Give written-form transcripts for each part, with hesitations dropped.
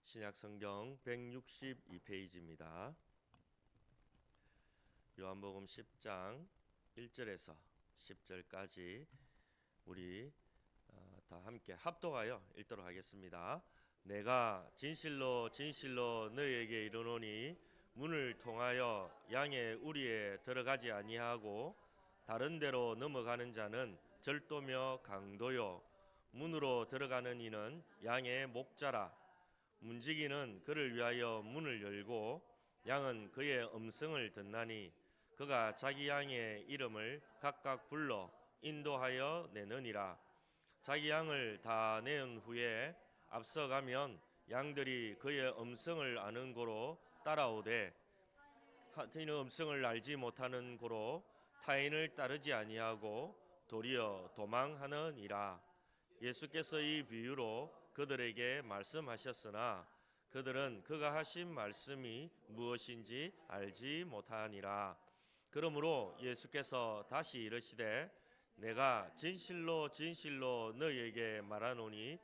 신약성경 162페이지입니다. 요한복음 10장 1절에서 10절까지 우리 다 함께 합독하여 읽도록 하겠습니다. 내가 진실로 진실로 너희에게 이르노니 문을 통하여 양의 우리에 들어가지 아니하고 다른 데로 넘어가는 자는 절도며 강도요 문으로 들어가는 이는 양의 목자라. 문지기는 그를 위하여 문을 열고 양은 그의 음성을 듣나니 그가 자기 양의 이름을 각각 불러 인도하여 내느니라. 자기 양을 다 내은 후에 앞서가면 양들이 그의 음성을 아는 고로 따라오되 타인의 음성을 알지 못하는 고로 타인을 따르지 아니하고 도리어 도망하느니라. 예수께서 이 비유로 그들에게 말씀하셨으나 그들은 그가 하신 말씀이 무엇인지 알지 못하니라. 그러므로 예수께서 다시 이르시되 내가 진실로 진실로 너희에게 말하노니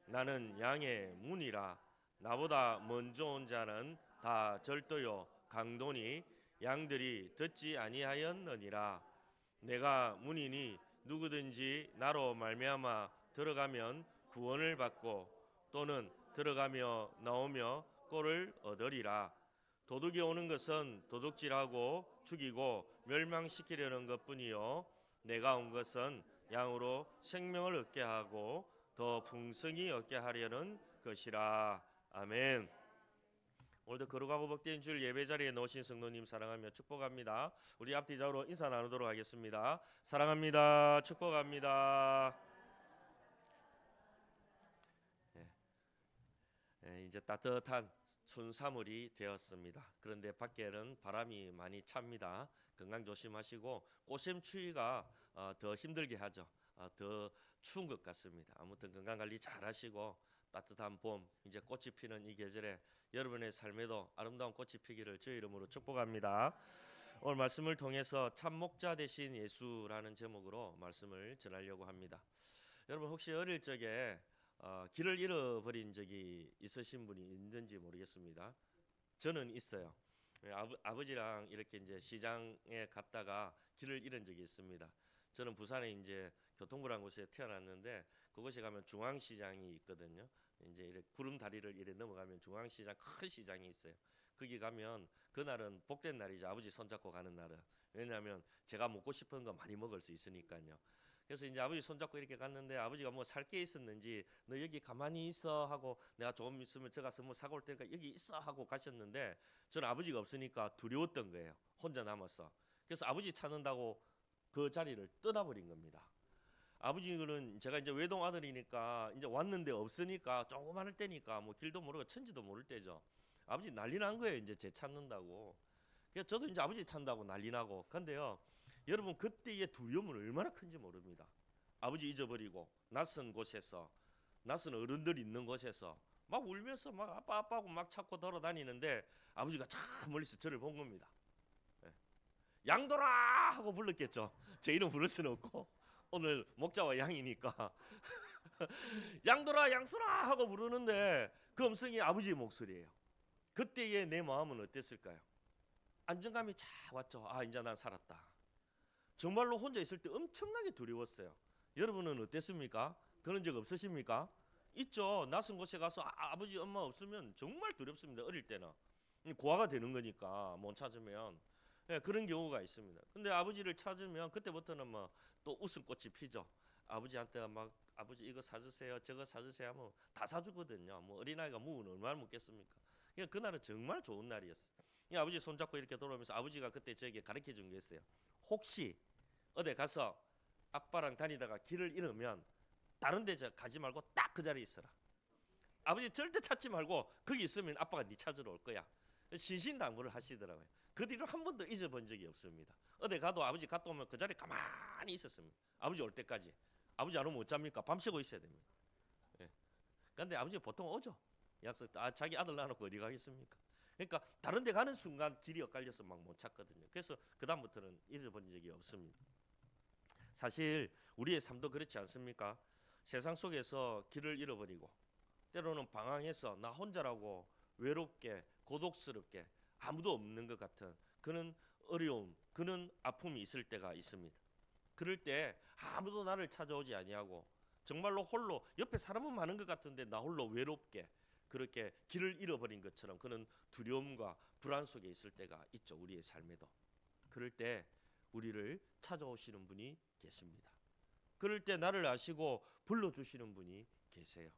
나는 양의 문이라. 나보다 먼저 온 자는 다 절도요 강도니 양들이 듣지 아니하였느니라. 내가 문이니 누구든지 나로 말미암아 들어가면 구원을 받고 또는 들어가며 나오며 꼴을 얻으리라. 도둑이 오는 것은 도둑질하고 죽이고 멸망시키려는 것뿐이요 내가 온 것은 양으로 생명을 얻게 하고 더 풍성히 얻게 하려는 것이라. 아멘. 오늘도 거룩하고 복된 주일 예배 자리에 놓으신 성도님 사랑하며 축복합니다. 우리 앞뒤좌우로 인사 나누도록 하겠습니다. 사랑합니다. 축복합니다. 이제 따뜻한 춘삼월이 되었습니다. 그런데 밖에는 바람이 많이 찹니다. 건강 조심하시고 꽃샘추위가 더 힘들게 하죠. 더 추운 것 같습니다. 아무튼 건강관리 잘 하시고 따뜻한 봄, 이제 꽃이 피는 이 계절에 여러분의 삶에도 아름다운 꽃이 피기를 주의 이름으로 축복합니다. 오늘 말씀을 통해서 참 목자 되신 예수라는 제목으로 말씀을 전하려고 합니다. 여러분 혹시 어릴 적에 길을 잃어버린 적이 있으신 분이 있는지 모르겠습니다. 저는 있어요. 아버지랑 이렇게 이제 시장에 갔다가 길을 잃은 적이 있습니다. 저는 부산에 이제 교통부라는 곳에 태어났는데 그곳에 가면 중앙시장이 있거든요. 이제 이렇게 구름다리를 이렇게 넘어가면 중앙시장 큰 시장이 있어요. 거기 가면 그날은 복된 날이죠. 아버지 손잡고 가는 날은. 왜냐하면 제가 먹고 싶은 거 많이 먹을 수 있으니까요. 그래서 이제 아버지 손잡고 이렇게 갔는데 아버지가 뭐 살 게 있었는지 너 여기 가만히 있어 하고 내가 조금 있으면 저 가서 뭐 사고 올 테니까 여기 있어 하고 가셨는데 저는 아버지가 없으니까 두려웠던 거예요. 혼자 남았어. 그래서 아버지 찾는다고 그 자리를 떠나버린 겁니다. 아버지는 제가 이제 외동 아들이니까 이제 왔는데 없으니까 조그마할 때니까 뭐 길도 모르고 천지도 모를 때죠. 아버지 난리 난 거예요. 이제 제 찾는다고. 그래서 저도 이제 아버지 찾는다고 난리 나고. 근데요, 여러분 그때의 두려움은 얼마나 큰지 모릅니다. 아버지 잊어버리고 낯선 곳에서 낯선 어른들 있는 곳에서 막 울면서 막 아빠 아빠하고 막 찾고 돌아다니는데 아버지가 저 멀리서 저를 본 겁니다. 양돌아 하고 불렀겠죠. 제 이름 부를 수는 없고 오늘 목자와 양이니까 양돌아 양수라 하고 부르는데 그 음성이 아버지의 목소리예요. 그때의 내 마음은 어땠을까요? 안정감이 쫙 왔죠. 아 이제 난 살았다. 정말로 혼자 있을 때 엄청나게 두려웠어요. 여러분은 어땠습니까? 그런 적 없으십니까? 있죠. 낯선 곳에 가서 아버지 엄마 없으면 정말 두렵습니다. 어릴 때는 고아가 되는 거니까 못 찾으면 그런 경우가 있습니다. 근데 아버지를 찾으면 그때부터는 뭐 또 웃음꽃이 피죠. 아버지한테 막 아버지 이거 사주세요 저거 사주세요 하면 다 사주거든요. 뭐 어린아이가 묵은 얼마나 묵겠습니까? 그날은 정말 좋은 날이었어요. 아버지 손잡고 이렇게 돌아오면서 아버지가 그때 저에게 가르쳐 준 게 있어요. 혹시 어디 가서 아빠랑 다니다가 길을 잃으면 다른 데 가지 말고 딱 그 자리에 있어라. 아버지 절대 찾지 말고 거기 있으면 아빠가 네 찾으러 올 거야. 신신당부를 하시더라고요. 그 뒤로 한 번도 잊어본 적이 없습니다. 어디 가도 아버지 갔다 오면 그 자리에 가만히 있었습니다. 아버지 올 때까지. 아버지 안 오면 어쩝니까? 밤새고 있어야 됩니다. 예. 근데 아버지 보통 오죠. 약속 자기 아들 낳아놓고 어디 가겠습니까? 그러니까 다른 데 가는 순간 길이 엇갈려서 막 못 찾거든요. 그래서 그 다음부터는 잊어본 적이 없습니다. 사실 우리의 삶도 그렇지 않습니까? 세상 속에서 길을 잃어버리고 때로는 방황해서 나 혼자라고 외롭게 고독스럽게 아무도 없는 것 같은 그런 어려움, 그런 아픔이 있을 때가 있습니다. 그럴 때 아무도 나를 찾아오지 아니하고 정말로 홀로, 옆에 사람은 많은 것 같은데 나 홀로 외롭게 그렇게 길을 잃어버린 것처럼 그런 두려움과 불안 속에 있을 때가 있죠. 우리의 삶에도. 그럴 때 우리를 찾아오시는 분이 계십니다. 그럴 때 나를 아시고 불러주시는 분이 계세요.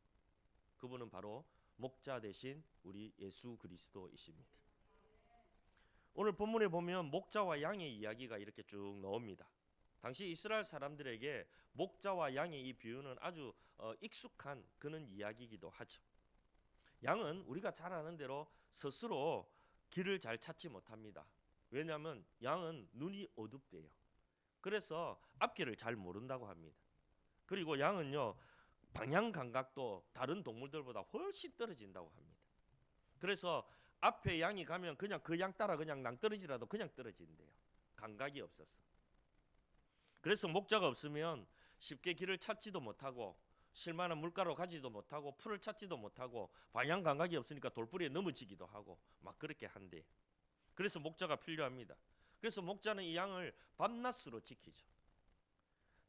그분은 바로 목자 되신 우리 예수 그리스도이십니다. 오늘 본문에 보면 목자와 양의 이야기가 이렇게 쭉 나옵니다. 당시 이스라엘 사람들에게 목자와 양의 이 비유는 아주 익숙한 그런 이야기이기도 하죠. 양은 우리가 잘 아는 대로 스스로 길을 잘 찾지 못합니다. 왜냐하면 양은 눈이 어둡대요. 그래서 앞길을 잘 모른다고 합니다. 그리고 양은요, 방향 감각도 다른 동물들보다 훨씬 떨어진다고 합니다. 그래서 앞에 양이 가면 그냥 그 양 따라 그냥 낭떠러지라도 그냥 떨어진대요. 감각이 없어서. 그래서 목자가 없으면 쉽게 길을 찾지도 못하고 실만한 물가로 가지도 못하고 풀을 찾지도 못하고 방향 감각이 없으니까 돌부리에 넘어지기도 하고 막 그렇게 한대. 그래서 목자가 필요합니다. 그래서 목자는 이 양을 밤낮으로 지키죠.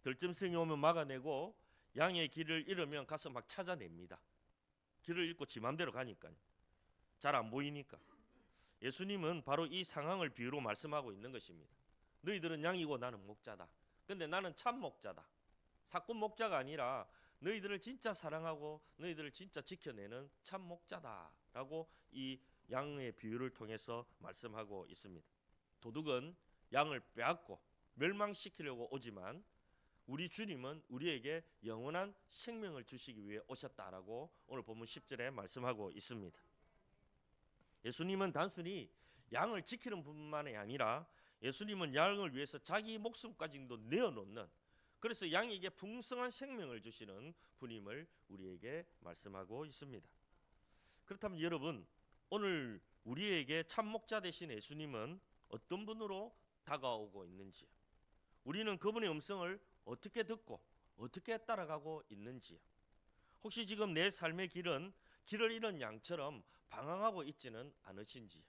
들짐승이 오면 막아내고 양의 길을 잃으면 가서 막 찾아냅니다. 길을 잃고 지 맘대로 가니까요. 잘 안 보이니까. 예수님은 바로 이 상황을 비유로 말씀하고 있는 것입니다. 너희들은 양이고 나는 목자다. 근데 나는 참 목자다. 사꾼 목자가 아니라 너희들을 진짜 사랑하고 너희들을 진짜 지켜내는 참 목자다라고 이 양의 비유를 통해서 말씀하고 있습니다. 도둑은 양을 빼앗고 멸망시키려고 오지만 우리 주님은 우리에게 영원한 생명을 주시기 위해 오셨다라고 오늘 본문 10절에 말씀하고 있습니다. 예수님은 단순히 양을 지키는 분만이 아니라 예수님은 양을 위해서 자기 목숨까지도 내어놓는, 그래서 양에게 풍성한 생명을 주시는 분임을 우리에게 말씀하고 있습니다. 그렇다면 여러분, 오늘 우리에게 참 목자 되신 예수님은 어떤 분으로 다가오고 있는지, 우리는 그분의 음성을 어떻게 듣고 어떻게 따라가고 있는지, 혹시 지금 내 삶의 길은 길을 잃은 양처럼 방황하고 있지는 않으신지,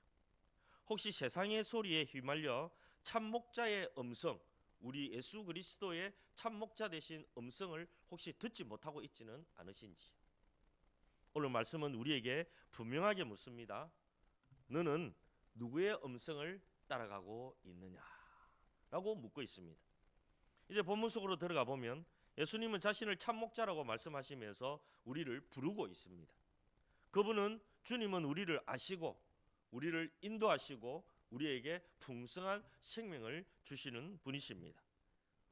혹시 세상의 소리에 휘말려 참 목자의 음성, 우리 예수 그리스도의 참 목자 되신 음성을 혹시 듣지 못하고 있지는 않으신지, 오늘 말씀은 우리에게 분명하게 묻습니다. 너는 누구의 음성을 따라가고 있느냐라고 묻고 있습니다. 이제 본문 속으로 들어가 보면 예수님은 자신을 참 목자라고 말씀하시면서 우리를 부르고 있습니다. 그분은, 주님은 우리를 아시고 우리를 인도하시고 우리에게 풍성한 생명을 주시는 분이십니다.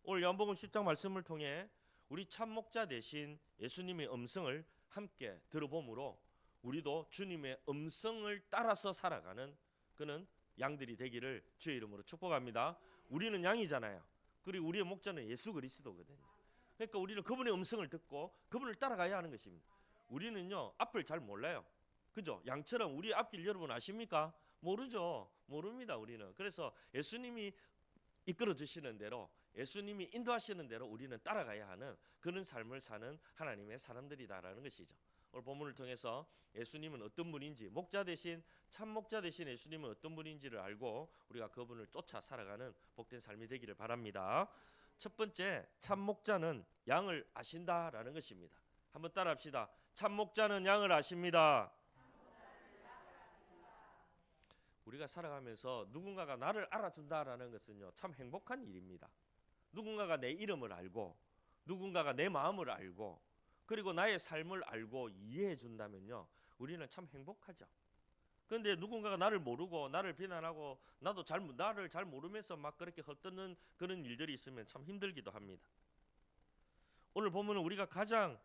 오늘 요한복음 10장 말씀을 통해 우리 참 목자 되신 예수님의 음성을 함께 들어보므로 우리도 주님의 음성을 따라서 살아가는 그는 양들이 되기를 주의 이름으로 축복합니다. 우리는 양이잖아요. 그리고 우리의 목자는 예수 그리스도거든요. 그러니까 우리는 그분의 음성을 듣고 그분을 따라가야 하는 것입니다. 우리는요, 앞을 잘 몰라요. 그죠? 양처럼 우리 앞길 여러분 아십니까? 모르죠. 모릅니다, 우리는. 그래서 예수님이 이끌어 주시는 대로, 예수님이 인도하시는 대로 우리는 따라가야 하는 그런 삶을 사는 하나님의 사람들이다라는 것이죠. 오늘 본문을 통해서 예수님은 어떤 분인지, 목자 대신 참 목자 대신 예수님은 어떤 분인지를 알고 우리가 그분을 쫓아 살아가는 복된 삶이 되기를 바랍니다. 첫 번째, 참 목자는 양을 아신다라는 것입니다. 한번 따라합시다. 참 목자는 양을 아십니다. 우리가 살아가면서 누군가가 나를 알아준다라는 것은요, 참 행복한 일입니다. 누군가가 내 이름을 알고 누군가가 내 마음을 알고 그리고 나의 삶을 알고 이해해 준다면요, 우리는 참 행복하죠. 그런데 누군가가 나를 모르고 나를 비난하고 나도 나를 잘 모르면서 막 그렇게 헛듣는 그런 일들이 있으면 참 힘들기도 합니다. 오늘 보면 우리가 가장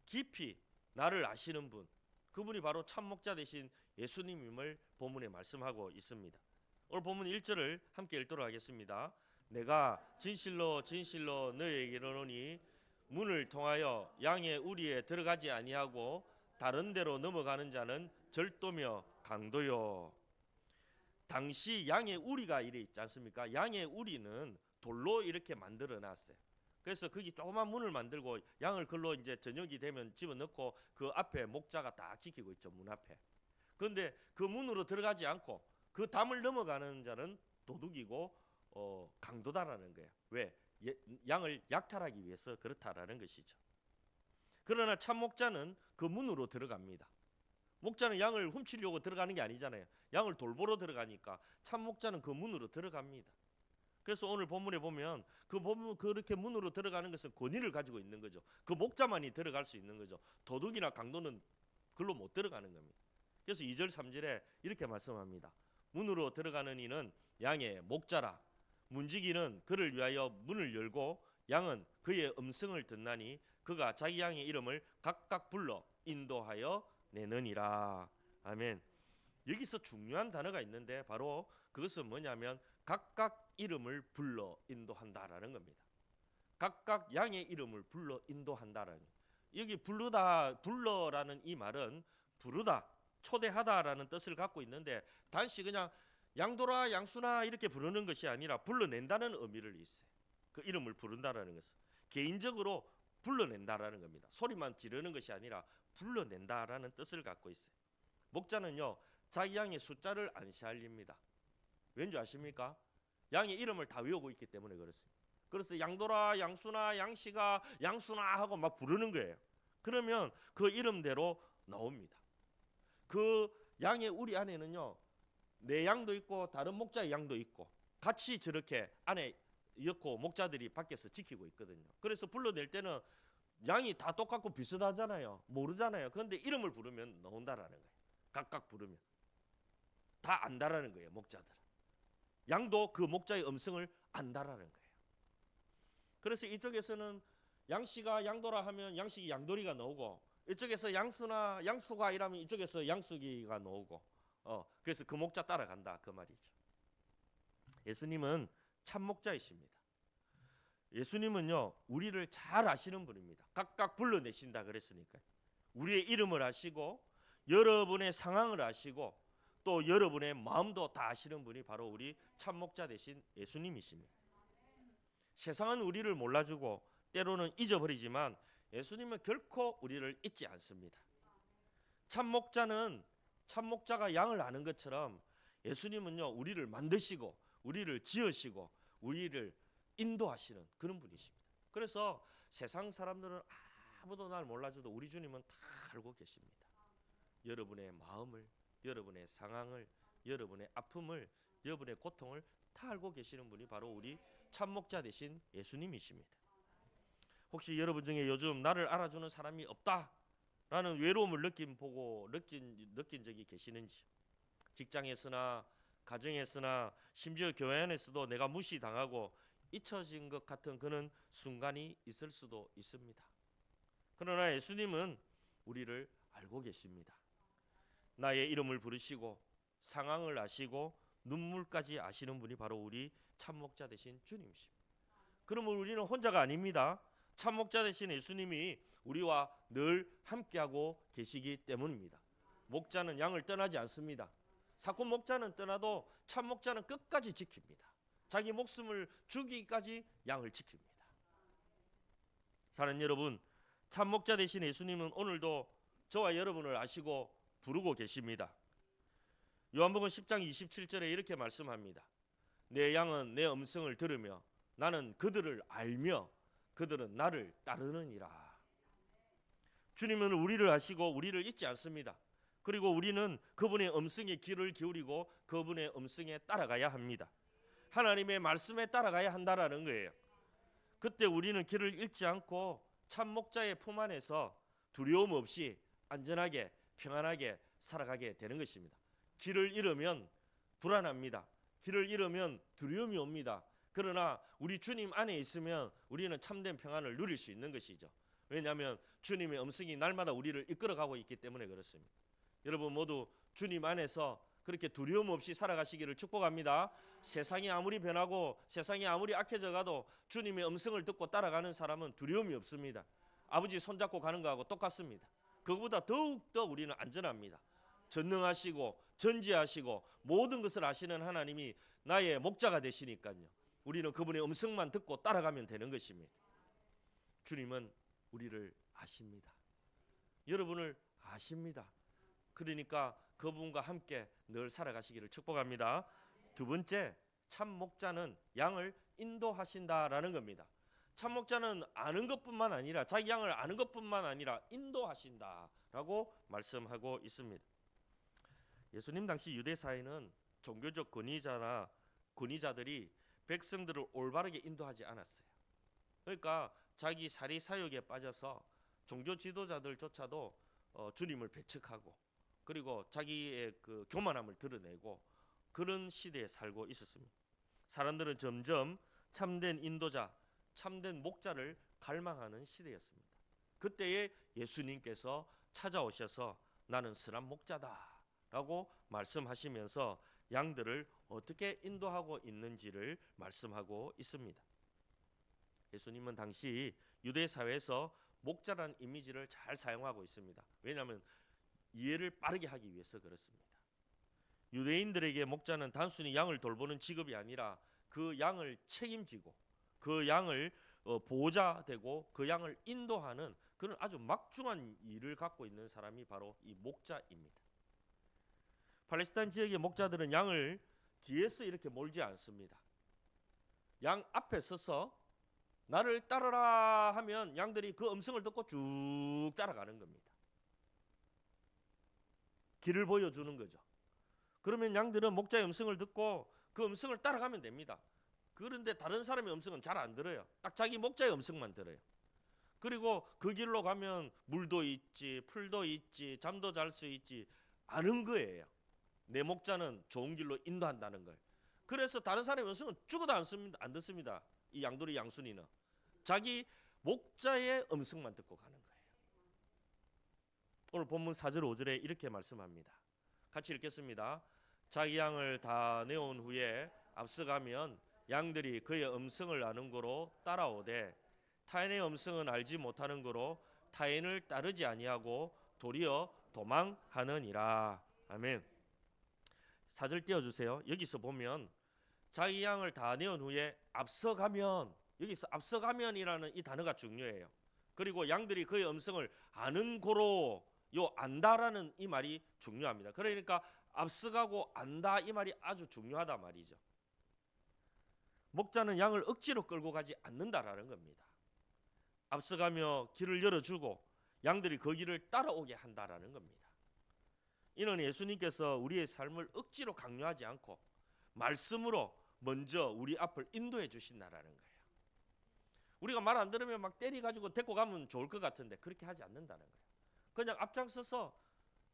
깊이 나를 아시는 분, 그분이 바로 참 목자 되신 예수님임을 본문에 말씀하고 있습니다. 오늘 본문 1절을 함께 읽도록 하겠습니다. 내가 진실로 진실로 너희에게 이르노니 문을 통하여 양의 우리에 들어가지 아니하고 다른 데로 넘어가는 자는 절도며 강도요. 당시 양의 우리가 이래 있지 않습니까? 양의 우리는 돌로 이렇게 만들어 놨어요. 그래서 거기 조그만 문을 만들고 양을 글로 이제 저녁이 되면 집어넣고 그 앞에 목자가 딱 지키고 있죠. 문 앞에. 그런데 그 문으로 들어가지 않고 그 담을 넘어가는 자는 도둑이고 강도다라는 거예요. 왜? 양을 약탈하기 위해서 그렇다라는 것이죠. 그러나 참 목자는 그 문으로 들어갑니다. 목자는 양을 훔치려고 들어가는 게 아니잖아요. 양을 돌보러 들어가니까 참 목자는 그 문으로 들어갑니다. 그래서 오늘 본문에 보면 그렇게 문으로 들어가는 것은 권위를 가지고 있는 거죠. 그 목자만이 들어갈 수 있는 거죠. 도둑이나 강도는 글로 못 들어가는 겁니다. 그래서 2절 3절에 이렇게 말씀합니다. 문으로 들어가는 이는 양의 목자라. 문지기는 그를 위하여 문을 열고 양은 그의 음성을 듣나니 그가 자기 양의 이름을 각각 불러 인도하여 내느니라. 아멘. 여기서 중요한 단어가 있는데 바로 그것은 뭐냐면 각각 이름을 불러 인도한다라는 겁니다. 각각 양의 이름을 불러 인도한다라는. 여기 불러라는 이 말은 부르다, 초대하다라는 뜻을 갖고 있는데 단지 그냥 양도라, 양수나 이렇게 부르는 것이 아니라 불러낸다는 의미를 있어요. 그 이름을 부른다라는 것은 개인적으로 불러낸다라는 겁니다. 소리만 지르는 것이 아니라 불러낸다라는 뜻을 갖고 있어요. 목자는요, 자기 양의 숫자를 안 세알립니다. 왠지 아십니까? 양의 이름을 다 외우고 있기 때문에 그렇습니다. 그래서 양도라, 양수나, 양씨가, 양수나 하고 막 부르는 거예요. 그러면 그 이름대로 나옵니다. 그 양의 우리 안에는요, 내 양도 있고 다른 목자의 양도 있고 같이 저렇게 안에 엮고 목자들이 밖에서 지키고 있거든요. 그래서 불러낼 때는 양이 다 똑같고 비슷하잖아요. 모르잖아요. 그런데 이름을 부르면 나온다라는 거예요. 각각 부르면 다 안다라는 거예요. 목자들 양도 그 목자의 음성을 안다라는 거예요. 그래서 이쪽에서는 양씨가 양도라 하면 양식이 양도리가 나오고, 이쪽에서 양수나 양수가 이라면 이쪽에서 양수기가 나오고, 그래서 그 목자 따라간다 그 말이죠. 예수님은 참 목자이십니다. 예수님은요, 우리를 잘 아시는 분입니다. 각각 불러내신다 그랬으니까 우리의 이름을 아시고 여러분의 상황을 아시고 또 여러분의 마음도 다 아시는 분이 바로 우리 참 목자 되신 예수님이십니다. 세상은 우리를 몰라주고 때로는 잊어버리지만 예수님은 결코 우리를 잊지 않습니다. 참 목자가 양을 아는 것처럼 예수님은요, 우리를 만드시고 우리를 지으시고 우리를 인도하시는 그런 분이십니다. 그래서 세상 사람들은 아무도 날 몰라줘도 우리 주님은 다 알고 계십니다. 여러분의 마음을, 여러분의 상황을, 여러분의 아픔을, 여러분의 고통을 다 알고 계시는 분이 바로 우리 참목자 되신 예수님이십니다. 혹시 여러분 중에 요즘 나를 알아주는 사람이 없다라는 외로움을 느낀 적이 계시는지, 직장에서나 가정에서나 심지어 교회 안에서도 내가 무시당하고 잊혀진 것 같은 그런 순간이 있을 수도 있습니다. 그러나 예수님은 우리를 알고 계십니다. 나의 이름을 부르시고 상황을 아시고 눈물까지 아시는 분이 바로 우리 참목자 되신 주님이십니다. 그러면 우리는 혼자가 아닙니다. 참목자 되신 예수님이 우리와 늘 함께하고 계시기 때문입니다. 목자는 양을 떠나지 않습니다. 사꾼 목자는 떠나도 참목자는 끝까지 지킵니다. 자기 목숨을 주기까지 양을 지킵니다. 사랑하는 여러분, 참목자 되신 예수님은 오늘도 저와 여러분을 아시고 부르고 계십니다. 요한복음 10장 27절에 이렇게 말씀합니다. 내 양은 내 음성을 들으며 나는 그들을 알며 그들은 나를 따르느니라. 주님은 우리를 아시고 우리를 잊지 않습니다. 그리고 우리는 그분의 음성에 귀를 기울이고 그분의 음성에 따라가야 합니다. 하나님의 말씀에 따라가야 한다라는 거예요. 그때 우리는 길을 잃지 않고 참 목자의 품 안에서 두려움 없이 안전하게 평안하게 살아가게 되는 것입니다. 길을 잃으면 불안합니다. 길을 잃으면 두려움이 옵니다. 그러나 우리 주님 안에 있으면 우리는 참된 평안을 누릴 수 있는 것이죠. 왜냐하면 주님의 음성이 날마다 우리를 이끌어가고 있기 때문에 그렇습니다. 여러분 모두 주님 안에서 그렇게 두려움 없이 살아가시기를 축복합니다. 세상이 아무리 변하고 세상이 아무리 악해져 가도 주님의 음성을 듣고 따라가는 사람은 두려움이 없습니다. 아버지 손잡고 가는 거하고 똑같습니다. 그것보다 더욱더 우리는 안전합니다. 전능하시고 전지하시고 모든 것을 아시는 하나님이 나의 목자가 되시니까요. 우리는 그분의 음성만 듣고 따라가면 되는 것입니다. 주님은 우리를 아십니다. 여러분을 아십니다. 그러니까 그분과 함께 늘 살아가시기를 축복합니다. 두 번째, 참 목자는 양을 인도하신다라는 겁니다. 참 목자는 아는 것뿐만 아니라 자기 양을 아는 것뿐만 아니라 인도하신다라고 말씀하고 있습니다. 예수님 당시 유대 사회는 종교적 권위자들이 백성들을 올바르게 인도하지 않았어요. 그러니까 자기 사리 사욕에 빠져서 종교 지도자들조차도 주님을 배척하고 그리고 자기의 그 교만함을 드러내고 그런 시대에 살고 있었습니다. 사람들은 점점 참된 인도자, 참된 목자를 갈망하는 시대였습니다. 그때에 예수님께서 찾아오셔서 나는 선한 목자다라고 말씀하시면서 양들을 어떻게 인도하고 있는지를 말씀하고 있습니다. 예수님은 당시 유대 사회에서 목자라는 이미지를 잘 사용하고 있습니다. 왜냐하면 이해를 빠르게 하기 위해서 그렇습니다. 유대인들에게 목자는 단순히 양을 돌보는 직업이 아니라 그 양을 책임지고 그 양을 보호자 되고 그 양을 인도하는 그런 아주 막중한 일을 갖고 있는 사람이 바로 이 목자입니다. 팔레스타인 지역의 목자들은 양을 뒤에서 이렇게 몰지 않습니다. 양 앞에 서서 나를 따르라 하면 양들이 그 음성을 듣고 쭉 따라가는 겁니다. 길을 보여주는 거죠. 그러면 양들은 목자의 음성을 듣고 그 음성을 따라가면 됩니다. 그런데 다른 사람의 음성은 잘 안 들어요. 딱 자기 목자의 음성만 들어요. 그리고 그 길로 가면 물도 있지, 풀도 있지, 잠도 잘 수 있지 아는 거예요. 내 목자는 좋은 길로 인도한다는 걸. 그래서 다른 사람의 음성은 죽어도 안 듣습니다. 이 양돌이 양순이는 자기 목자의 음성만 듣고 가는 거예요. 오늘 본문 4절 5절에 이렇게 말씀합니다. 같이 읽겠습니다. 자기 양을 다 내온 후에 앞서가면 양들이 그의 음성을 아는 거로 따라오되 타인의 음성은 알지 못하는 거로 타인을 따르지 아니하고 도리어 도망하느니라. 아멘. 4절 띄워주세요. 여기서 보면 자기 양을 다 내온 후에 앞서가면, 여기서 앞서가면이라는 이 단어가 중요해요. 그리고 양들이 그의 음성을 아는 고로, 요 안다라는 이 말이 중요합니다. 그러니까 앞서가고 안다 이 말이 아주 중요하다 말이죠. 목자는 양을 억지로 끌고 가지 않는다라는 겁니다. 앞서가며 길을 열어주고 양들이 그 길을 따라오게 한다라는 겁니다. 이는 예수님께서 우리의 삶을 억지로 강요하지 않고 말씀으로 먼저 우리 앞을 인도해 주신다라는 거예요. 우리가 말 안 들으면 막 때리가지고 데리고 가면 좋을 것 같은데 그렇게 하지 않는다는 거예요. 그냥 앞장서서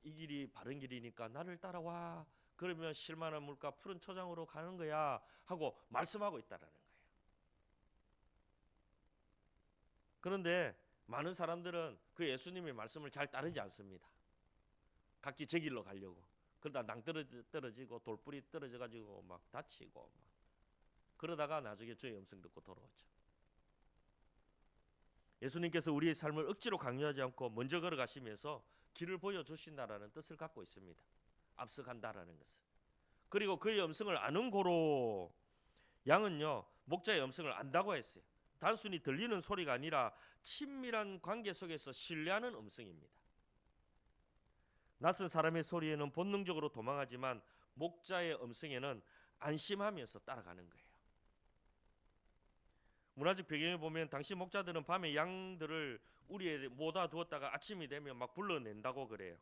이 길이 바른 길이니까 나를 따라와. 그러면 쉴만한 물가 푸른 초장으로 가는 거야 하고 말씀하고 있다라는 거예요. 그런데 많은 사람들은 그 예수님의 말씀을 잘 따르지 않습니다. 각기 제 길로 가려고. 그러다 떨어지고 돌뿌리 떨어져가지고 막 다치고 막. 그러다가 나중에 주의 음성 듣고 돌아오죠. 예수님께서 우리의 삶을 억지로 강요하지 않고 먼저 걸어가시면서 길을 보여주신다라는 뜻을 갖고 있습니다. 앞서간다라는 것은. 그리고 그의 음성을 아는 고로 양은요 목자의 음성을 안다고 했어요. 단순히 들리는 소리가 아니라 친밀한 관계 속에서 신뢰하는 음성입니다. 낯선 사람의 소리에는 본능적으로 도망하지만 목자의 음성에는 안심하면서 따라가는 거예요. 문화적 배경에 보면 당시 목자들은 밤에 양들을 우리에 모아 두었다가 아침이 되면 막 불러낸다고 그래요.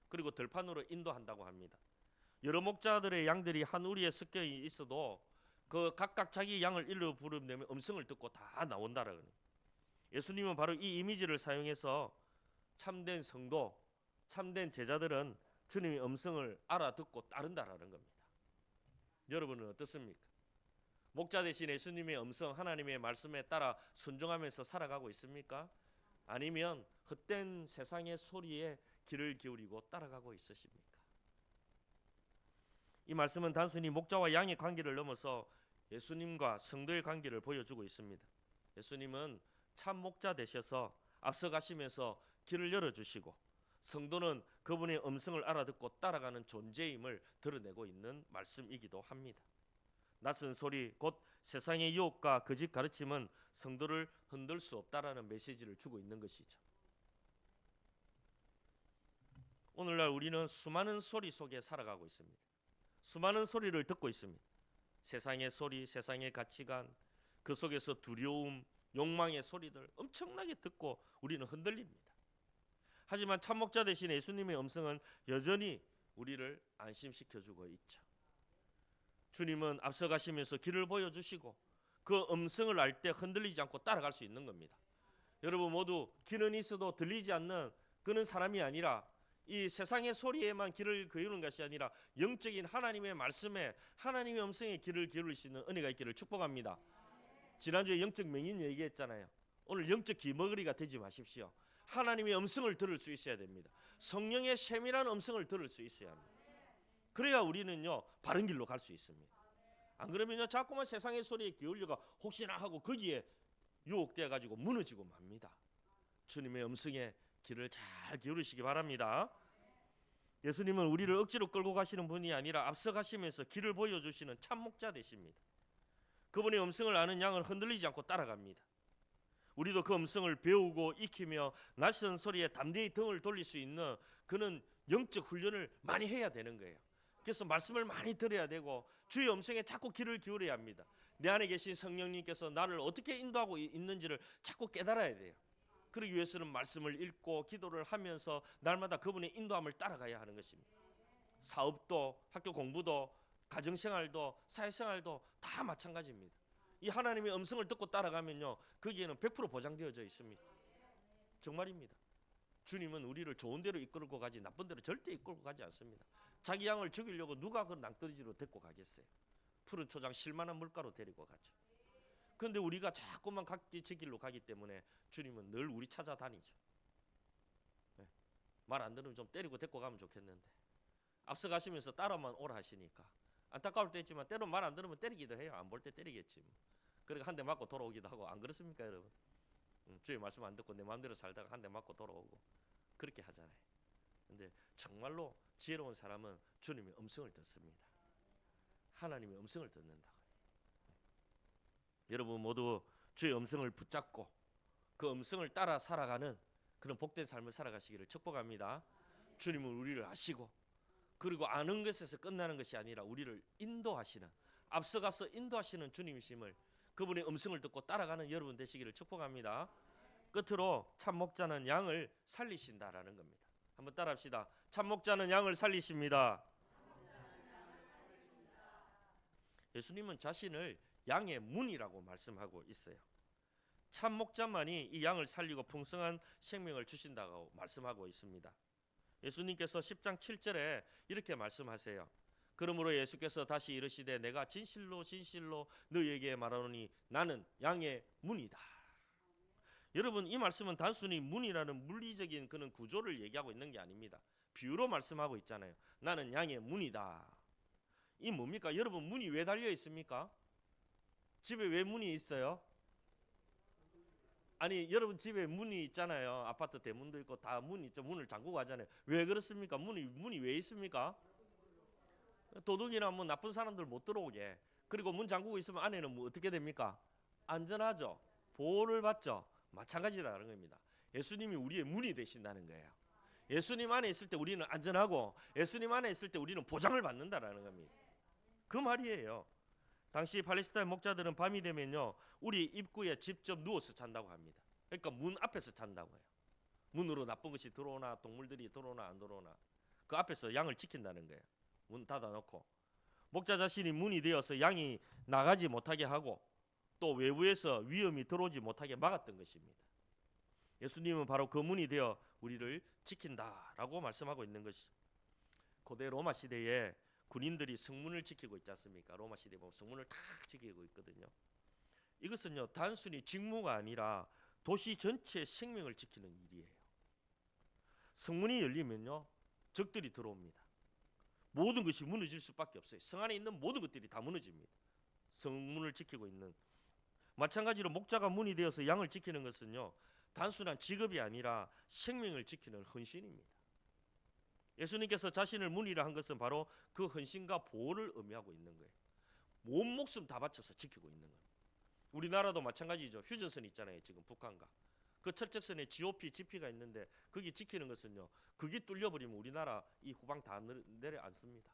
그리고 들판으로 인도한다고 합니다. 여러 목자들의 양들이 한 우리에 섞여 있어도 그 각각 자기 양을 일러 부르면 음성을 듣고 다 나온다라는 거예요. 예수님은 바로 이 이미지를 사용해서 참된 성도, 참된 제자들은 주님의 음성을 알아듣고 따른다라는 겁니다. 여러분은 어떻습니까? 목자 대신 예수님의 음성, 하나님의 말씀에 따라 순종하면서 살아가고 있습니까? 아니면 헛된 세상의 소리에 귀를 기울이고 따라가고 있으십니까? 이 말씀은 단순히 목자와 양의 관계를 넘어서 예수님과 성도의 관계를 보여주고 있습니다. 예수님은 참 목자 되셔서 앞서가시면서 길을 열어주시고 성도는 그분의 음성을 알아듣고 따라가는 존재임을 드러내고 있는 말씀이기도 합니다. 낯선 소리, 곧 세상의 유혹과 거짓 가르침은 성도를 흔들 수 없다라는 메시지를 주고 있는 것이죠. 오늘날 우리는 수많은 소리 속에 살아가고 있습니다. 수많은 소리를 듣고 있습니다. 세상의 소리, 세상의 가치관, 그 속에서 두려움, 욕망의 소리들 엄청나게 듣고 우리는 흔들립니다. 하지만 참목자 대신 예수님의 음성은 여전히 우리를 안심시켜주고 있죠. 주님은 앞서가시면서 길을 보여주시고 그 음성을 알 때 흔들리지 않고 따라갈 수 있는 겁니다. 여러분 모두 귀는 있어도 들리지 않는 그런 사람이 아니라 이 세상의 소리에만 귀를 기울이는 것이 아니라 영적인 하나님의 말씀에 하나님의 음성에 귀를 기울일 수 있는 은혜가 있기를 축복합니다. 지난주에 영적 맹인 얘기했잖아요. 오늘 영적 귀머거리가 되지 마십시오. 하나님의 음성을 들을 수 있어야 됩니다. 성령의 세밀한 음성을 들을 수 있어야 합니다. 그래야 우리는요 바른 길로 갈 수 있습니다. 안 그러면요 자꾸만 세상의 소리에 기울려가 혹시나 하고 거기에 유혹되어 가지고 무너지고 맙니다. 주님의 음성에 귀를 잘 기울이시기 바랍니다. 예수님은 우리를 억지로 끌고 가시는 분이 아니라 앞서 가시면서 길을 보여주시는 참목자 되십니다. 그분의 음성을 아는 양을 흔들리지 않고 따라갑니다. 우리도 그 음성을 배우고 익히며 낯선 소리에 담대히 등을 돌릴 수 있는 그런 영적 훈련을 많이 해야 되는 거예요. 그래서 말씀을 많이 들어야 되고 주의 음성에 자꾸 귀를 기울여야 합니다. 내 안에 계신 성령님께서 나를 어떻게 인도하고 있는지를 자꾸 깨달아야 돼요. 그러기 위해서는 말씀을 읽고 기도를 하면서 날마다 그분의 인도함을 따라가야 하는 것입니다. 사업도 학교 공부도 가정생활도 사회생활도 다 마찬가지입니다. 이 하나님의 음성을 듣고 따라가면요 거기에는 100% 보장되어져 있습니다. 정말입니다. 주님은 우리를 좋은 데로 이끌고 가지 나쁜 데로 절대 이끌고 가지 않습니다. 자기 양을 죽이려고 누가 그 낭떠러지로 데리고 가겠어요. 푸른 초장 실만한 물가로 데리고 가죠. 그런데 우리가 자꾸만 각기 제 길로 가기 때문에 주님은 늘 우리 찾아다니죠. 네. 말 안 들으면 좀 때리고 데리고 가면 좋겠는데 앞서 가시면서 따라만 오라 하시니까 안타까울 때 있지만 때로 말 안 들으면 때리기도 해요. 안 볼 때 때리겠지. 그러니까 한 대 맞고 돌아오기도 하고 안 그렇습니까 여러분? 주의 말씀 안 듣고 내 마음대로 살다가 한 대 맞고 돌아오고 그렇게 하잖아요. 근데 정말로 지혜로운 사람은 주님의 음성을 듣습니다. 하나님의 음성을 듣는다고요. 여러분 모두 주의 음성을 붙잡고 그 음성을 따라 살아가는 그런 복된 삶을 살아가시기를 축복합니다. 주님은 우리를 아시고 그리고 아는 것에서 끝나는 것이 아니라 우리를 인도하시는 앞서가서 인도하시는 주님이심을 그분의 음성을 듣고 따라가는 여러분 되시기를 축복합니다. 끝으로 참목자는 양을 살리신다라는 겁니다. 한번 따라합시다. 참목자는 양을 살리십니다. 예수님은 자신을 양의 문이라고 말씀하고 있어요. 참목자만이 이 양을 살리고 풍성한 생명을 주신다고 말씀하고 있습니다. 예수님께서 10장 7절에 이렇게 말씀하세요. 그러므로 예수께서 다시 이르시되 내가 진실로 진실로 너희에게 말하노니 나는 양의 문이다. 여러분 이 말씀은 단순히 문이라는 물리적인 그런 구조를 얘기하고 있는 게 아닙니다. 비유로 말씀하고 있잖아요. 나는 양의 문이다. 이 뭡니까? 여러분 문이 왜 달려 있습니까? 집에 왜 문이 있어요? 아니 여러분 집에 문이 있잖아요. 아파트 대문도 있고 다 문이 있죠. 문을 잠그고 하잖아요. 왜 그렇습니까? 문이 왜 있습니까? 도둑이나 뭐 나쁜 사람들 못 들어오게. 그리고 문 잠그고 있으면 안에는 뭐 어떻게 됩니까? 안전하죠. 보호를 받죠. 마찬가지라는 겁니다. 예수님이 우리의 문이 되신다는 거예요. 예수님 안에 있을 때 우리는 안전하고 예수님 안에 있을 때 우리는 보장을 받는다라는 겁니다. 그 말이에요. 당시 팔레스타인 목자들은 밤이 되면요 우리 입구에 직접 누워서 잔다고 합니다. 그러니까 문 앞에서 잔다고 해요. 문으로 나쁜 것이 들어오나 동물들이 들어오나 안 들어오나 그 앞에서 양을 지킨다는 거예요. 문 닫아놓고 목자 자신이 문이 되어서 양이 나가지 못하게 하고 또 외부에서 위험이 들어오지 못하게 막았던 것입니다. 예수님은 바로 그 문이 되어 우리를 지킨다라고 말씀하고 있는 것이. 고대 로마 시대에 군인들이 성문을 지키고 있지 않습니까? 로마 시대에 보면 성문을 탁 지키고 있거든요. 이것은요 단순히 직무가 아니라 도시 전체의 생명을 지키는 일이에요. 성문이 열리면요 적들이 들어옵니다. 모든 것이 무너질 수밖에 없어요. 성 안에 있는 모든 것들이 다 무너집니다. 성문을 지키고 있는. 마찬가지로 목자가 문이 되어서 양을 지키는 것은요 단순한 직업이 아니라 생명을 지키는 헌신입니다. 예수님께서 자신을 문이라 한 것은 바로 그 헌신과 보호를 의미하고 있는 거예요. 온 목숨 다 바쳐서 지키고 있는 겁니다. 우리나라도 마찬가지죠. 휴전선 있잖아요. 지금 북한과 그 철책선에 GOP, GP가 있는데 거기 지키는 것은요, 그게 뚫려버리면 우리나라 이 후방 다 내려앉습니다.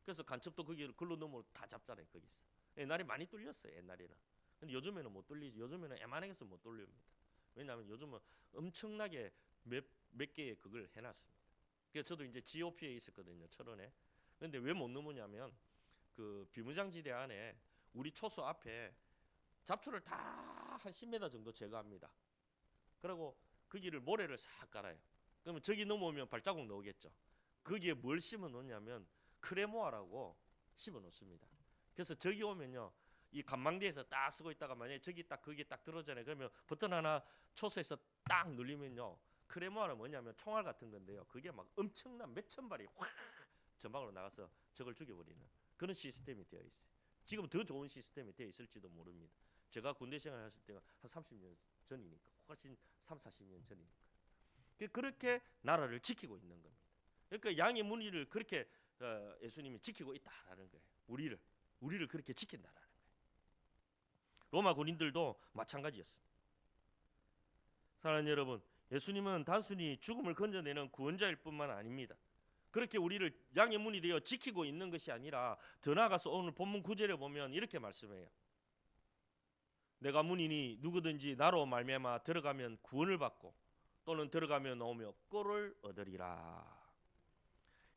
그래서 간첩도 거기를 글로 넘어 다 잡잖아요. 거기서. 옛날에 많이 뚫렸어요. 옛날에는. 근데 요즘에는 못 뚫리지. 요즘에는 에만하게서 못 뚫립니다. 왜냐하면 요즘은 엄청나게 몇 개의 그걸 해놨습니다. 그래서 저도 이제 GOP에 있었거든요. 철원에. 근데 왜 못 넘으냐면 그 비무장지대 안에 우리 초소 앞에 잡초를 다 한 10m 정도 제거합니다. 그리고 거기를 모래를 싹 깔아요. 그러면 저기 넘어오면 발자국 나오겠죠. 거기에 뭘 심어 놓냐면 크레모아라고 심어 놓습니다. 그래서 저기 오면요, 이 간망대에서 딱 쓰고 있다가 만약에 저기 딱 거기에 딱 들어오잖아요. 그러면 버튼 하나 초소에서 딱 누르면요, 크레모아는 뭐냐면 총알 같은 건데요, 그게 막 엄청난 몇천 발이 확 전방으로 나가서 적을 죽여버리는 그런 시스템이 되어 있어요. 지금 더 좋은 시스템이 되어 있을지도 모릅니다. 제가 군대 생활 했을 때가 한 30년 전이니까, 훨씬 3, 40년 전이니까. 그렇게 나라를 지키고 있는 겁니다. 그러니까 양의 문의를 그렇게 예수님이 지키고 있다라는 거예요. 우리를 그렇게 지킨다라는 거예요. 로마 군인들도 마찬가지였습니다. 사랑하는 여러분, 예수님은 단순히 죽음을 건져내는 구원자일 뿐만 아닙니다. 그렇게 우리를 양의 문이 되어 지키고 있는 것이 아니라 더 나아가서 오늘 본문 9절에 보면 이렇게 말씀해요. 내가 문이니 누구든지 나로 말미암아 들어가면 구원을 받고 또는 들어가며 나오며 꼴을 얻으리라.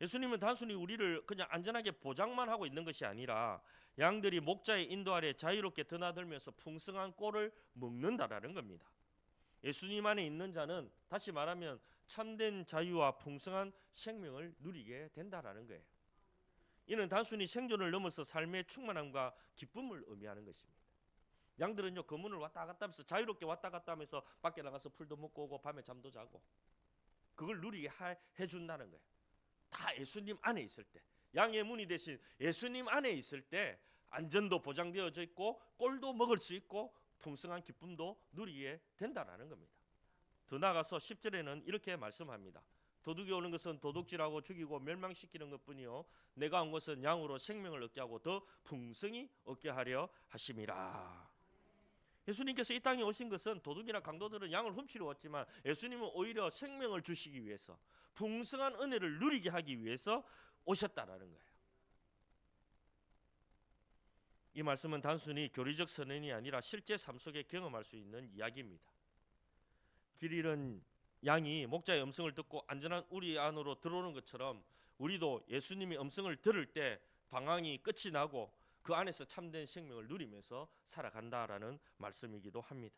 예수님은 단순히 우리를 그냥 안전하게 보장만 하고 있는 것이 아니라 양들이 목자의 인도 아래 자유롭게 드나들면서 풍성한 꼴을 먹는다라는 겁니다. 예수님 안에 있는 자는 다시 말하면 참된 자유와 풍성한 생명을 누리게 된다라는 거예요. 이는 단순히 생존을 넘어서 삶의 충만함과 기쁨을 의미하는 것입니다. 양들은요, 거문을 왔다 갔다 하면서 자유롭게 왔다 갔다 하면서 밖에 나가서 풀도 먹고 오고 밤에 잠도 자고 그걸 누리게 해준다는 거예요. 다 예수님 안에 있을 때, 양의 문이 대신 예수님 안에 있을 때 안전도 보장되어져 있고 꼴도 먹을 수 있고 풍성한 기쁨도 누리게 된다라는 겁니다. 더 나아가서 10절에는 이렇게 말씀합니다. 도둑이 오는 것은 도둑질하고 죽이고 멸망시키는 것뿐이요 내가 온 것은 양으로 생명을 얻게 하고 더 풍성히 얻게 하려 하심이라. 예수님께서 이 땅에 오신 것은 도둑이나 강도들은 양을 훔치러 왔지만 예수님은 오히려 생명을 주시기 위해서 풍성한 은혜를 누리게 하기 위해서 오셨다라는 거예요. 이 말씀은 단순히 교리적 선언이 아니라 실제 삶 속에 경험할 수 있는 이야기입니다. 길 잃은 양이 목자의 음성을 듣고 안전한 우리 안으로 들어오는 것처럼 우리도 예수님의 음성을 들을 때 방황이 끝이 나고 그 안에서 참된 생명을 누리면서 살아간다라는 말씀이기도 합니다.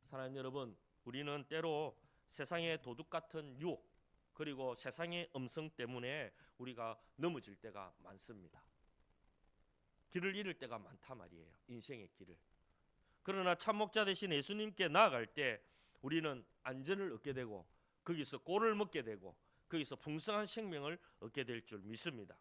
사랑하는 여러분, 우리는 때로 세상의 도둑 같은 유혹 그리고 세상의 음성 때문에 우리가 넘어질 때가 많습니다. 길을 잃을 때가 많단 말이에요. 인생의 길을. 그러나 참목자 되신 예수님께 나아갈 때 우리는 안전을 얻게 되고 거기서 꼴을 먹게 되고 거기서 풍성한 생명을 얻게 될 줄 믿습니다.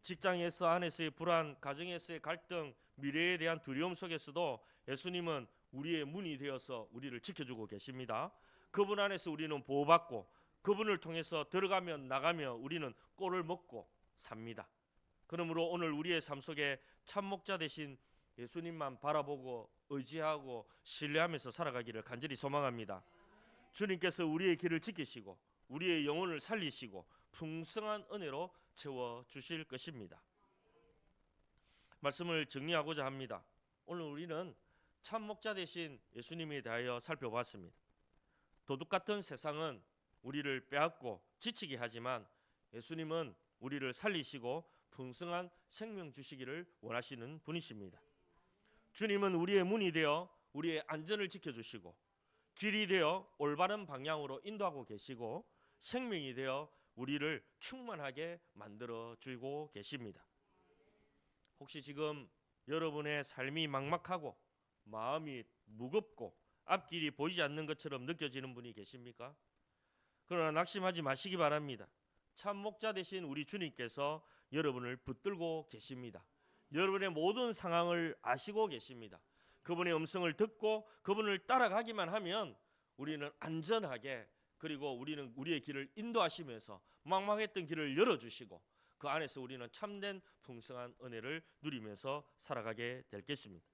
직장에서 안에서의 불안, 가정에서의 갈등, 미래에 대한 두려움 속에서도 예수님은 우리의 문이 되어서 우리를 지켜주고 계십니다. 그분 안에서 우리는 보호받고 그분을 통해서 들어가면 나가며 우리는 꼴을 먹고 삽니다. 그러므로 오늘 우리의 삶 속에 참목자 되신 예수님만 바라보고 의지하고 신뢰하면서 살아가기를 간절히 소망합니다. 주님께서 우리의 길을 지키시고 우리의 영혼을 살리시고 풍성한 은혜로 채워주실 것입니다. 말씀을 정리하고자 합니다. 오늘 우리는 참목자 되신 예수님에 대하여 살펴봤습니다. 도둑 같은 세상은 우리를 빼앗고 지치게 하지만 예수님은 우리를 살리시고 풍성한 생명 주시기를 원하시는 분이십니다. 주님은 우리의 문이 되어 우리의 안전을 지켜주시고 길이 되어 올바른 방향으로 인도하고 계시고 생명이 되어 우리를 충만하게 만들어주고 계십니다. 혹시 지금 여러분의 삶이 막막하고 마음이 무겁고 앞길이 보이지 않는 것처럼 느껴지는 분이 계십니까? 그러나 낙심하지 마시기 바랍니다. 참목자 되신 우리 주님께서 여러분을 붙들고 계십니다. 여러분의 모든 상황을 아시고 계십니다. 그분의 음성을 듣고 그분을 따라가기만 하면 우리는 안전하게 그리고 우리는 우리의 길을 인도하시면서 막막했던 길을 열어주시고 그 안에서 우리는 참된 풍성한 은혜를 누리면서 살아가게 될 것입니다.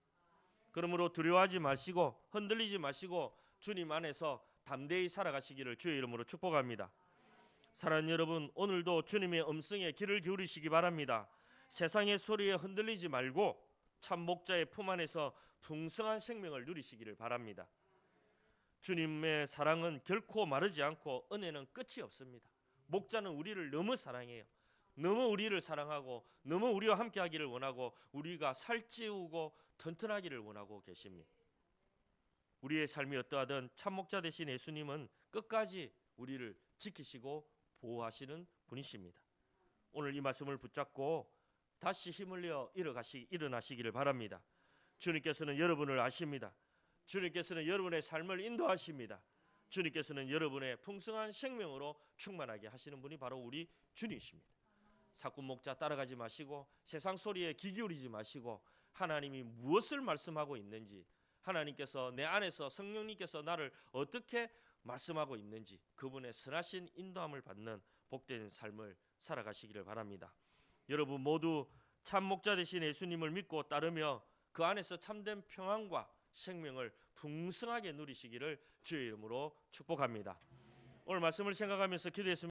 그러므로 두려워하지 마시고 흔들리지 마시고 주님 안에서 담대히 살아가시기를 주의 이름으로 축복합니다. 사랑하는 여러분, 오늘도 주님의 음성에 귀를 기울이시기 바랍니다. 세상의 소리에 흔들리지 말고 참 목자의 품 안에서 풍성한 생명을 누리시기를 바랍니다. 주님의 사랑은 결코 마르지 않고 은혜는 끝이 없습니다. 목자는 우리를 너무 사랑해요. 너무 우리를 사랑하고 너무 우리와 함께 하기를 원하고 우리가 살찌우고 튼튼하기를 원하고 계십니다. 우리의 삶이 어떠하든 참 목자 되신 예수님은 끝까지 우리를 지키시고 보호하시는 분이십니다. 오늘 이 말씀을 붙잡고 다시 힘을 내어 일어나시기를 바랍니다. 주님께서는 여러분을 아십니다. 주님께서는 여러분의 삶을 인도하십니다. 주님께서는 여러분의 풍성한 생명으로 충만하게 하시는 분이 바로 우리 주님이십니다. 사꾼 목자 따라가지 마시고 세상 소리에 귀 기울이지 마시고 하나님이 무엇을 말씀하고 있는지, 하나님께서 내 안에서 성령님께서 나를 어떻게 말씀하고 있는지 그분의 선하신 인도함을 받는 복된 삶을 살아가시기를 바랍니다. 여러분 모두 참 목자 되신 예수님을 믿고 따르며 그 안에서 참된 평안과 생명을 풍성하게 누리시기를 주의 이름으로 축복합니다. 오늘 말씀을 생각하면서 기도했습니다.